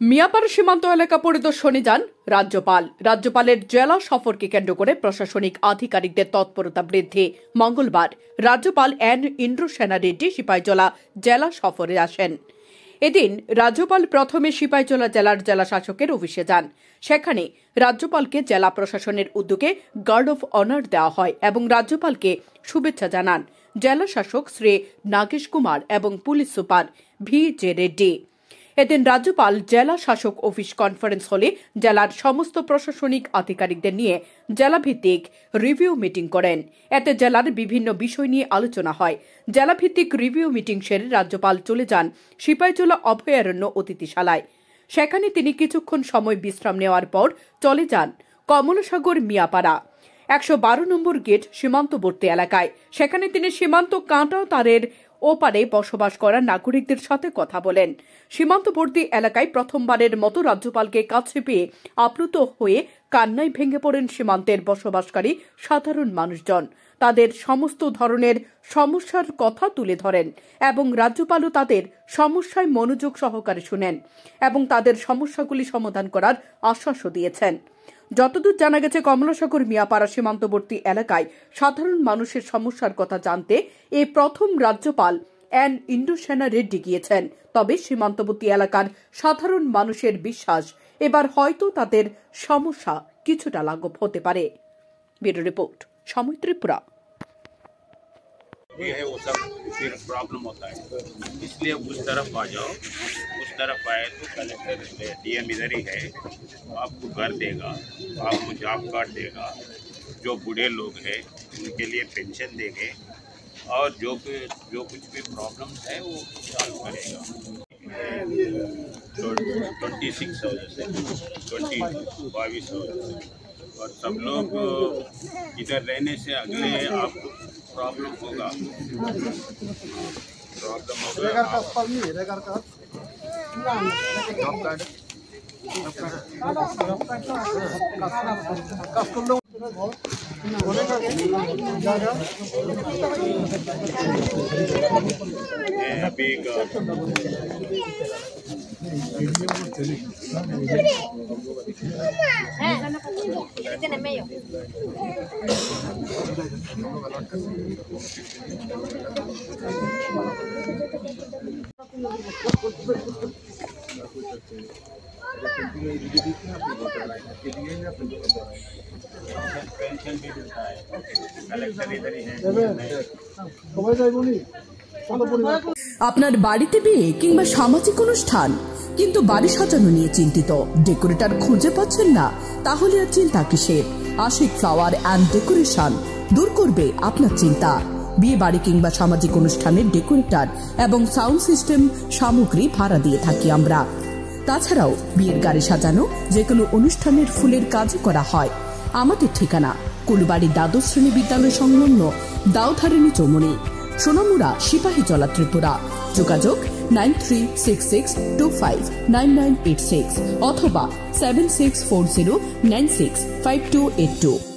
মিয়াপাড়া সীমান্ত এলাকা পরিদর্শনে যান রাজ্যপালের জেলা সফরকে কেন্দ্র করে প্রশাসনিক আধিকারিকদের তৎপরতা বৃদ্ধি। মঙ্গলবার রাজ্যপাল এন ইন্দ্রসেনা রেড্ডি সিপাহীজলা জেলা সফরে আসেন। এদিন রাজ্যপাল প্রথমে সিপাহীজলা জেলার জেলা শাসকের অফিসে যান। সেখানে রাজ্যপালকে জেলা প্রশাসনের উদ্যোগে গার্ড অফ অনার দেওয়া হয় এবং রাজ্যপালকে শুভেচ্ছা জানান জেলা শাসক শ্রী নাগেশ কুমার এবং police super V J Reddy. এদিন রাজ্যপাল জেলা শাসক অফিস কনফারেন্স হলে জেলার সমস্ত প্রশাসনিক আধিকারিকদের নিয়ে জেলাভিত্তিক রিভিউ মিটিং করেন। এতে জেলার বিভিন্ন বিষয় নিয়ে আলোচনা হয়। জেলাভিত্তিক রিভিউ মিটিং সেরে রাজ্যপাল চলে যান সিপাহীজলা অভয়ারণ্য অতিথিশালায়। সেখানে তিনি কিছুক্ষণ সময় বিশ্রাম নেওয়ার পর চলে যান কমলাসাগর মিয়াপাড়া ১১২ নম্বর গেট সীমান্তবর্তী এলাকায়। সেখানে তিনি সীমান্ত কাঁটা তারের ওপারে বসবাস করা নাগরিকদের সাথে কথা বলেন। সীমান্তবর্তী এলাকায় প্রথমবারের মতো রাজ্যপালকে কাছে পেয়ে আপ্লুত হয়ে কান্নায় ভেঙে পড়েন সীমান্তের বসবাসকারী সাধারণ মানুষজন। তাদের সমস্ত ধরনের সমস্যার কথা তুলে ধরেন এবং রাজ্যপালও তাদের সমস্যায় মনোযোগ সহকারে শুনেন এবং তাদের সমস্যাগুলি সমাধান করার আশ্বাসও দিয়েছেন। যতদূর জানা গেছে, কমলাসাগর মিয়াপাড়া সীমান্তবর্তী এলাকায় সাধারণ মানুষের সমস্যার কথা জানতে এই প্রথম রাজ্যপাল এন ইন্দ্রসেনা রেড্ডি গিয়েছেন। তবে সীমান্তবর্তী এলাকার সাধারণ মানুষের বিশ্বাস এবার হয়তো তাদের সমস্যা কিছুটা লাঘব হতে পারে। ব্যুরো রিপোর্ট, সময় ত্রিপুরা। ये है वो सब फिर प्रॉब्लम होता है, इसलिए उस तरफ आ जाओ। उस तरफ आए तो कलेक्टर डीएम इधर ही है, आपको घर देगा, आपको जॉब कार्ड देगा, जो बूढ़े लोग हैं उनके लिए पेंशन देंगे और जो कुछ भी प्रॉब्लम्स है वो सॉल्व करेगा। 26,000 से 22,000 और सब लोग इधर रहने से अगले आपको प्रॉब्लम होगा। আপনার বাড়িতে বিয়ে কিংবা সামাজিক অনুষ্ঠান কিন্তু বাড়ি সাজানো নিয়ে চিন্তিত, ডেকোরেটর খুঁজে পাচ্ছেন না? তাহলে আর চিন্তা কিসের? আশিক ফ্লাওয়ার অ্যান্ড ডেকোরেশন দূর করবে আপনার চিন্তা। বিয়ে বাড়ি কিংবা সামাজিক অনুষ্ঠানের ডেকোরেটর এবং সাউন্ড সিস্টেম সামগ্রী ভাড়া দিয়ে থাকি আমরা। তাছাড়াও বিয়ের গাড়ি সাজানো, যে কোনো অনুষ্ঠানের ফুলের কাজও করা হয়। আমাদের ঠিকানা কুলবাড়ি দ্বাদশ শ্রেণী বিদ্যালয় সংলগ্ন দাউধারিণী চৌমুনি, সোনামুড়া, সিপাহীজলা, ত্রিপুরা। যোগাযোগ 9366259986 অথবা 7640965282।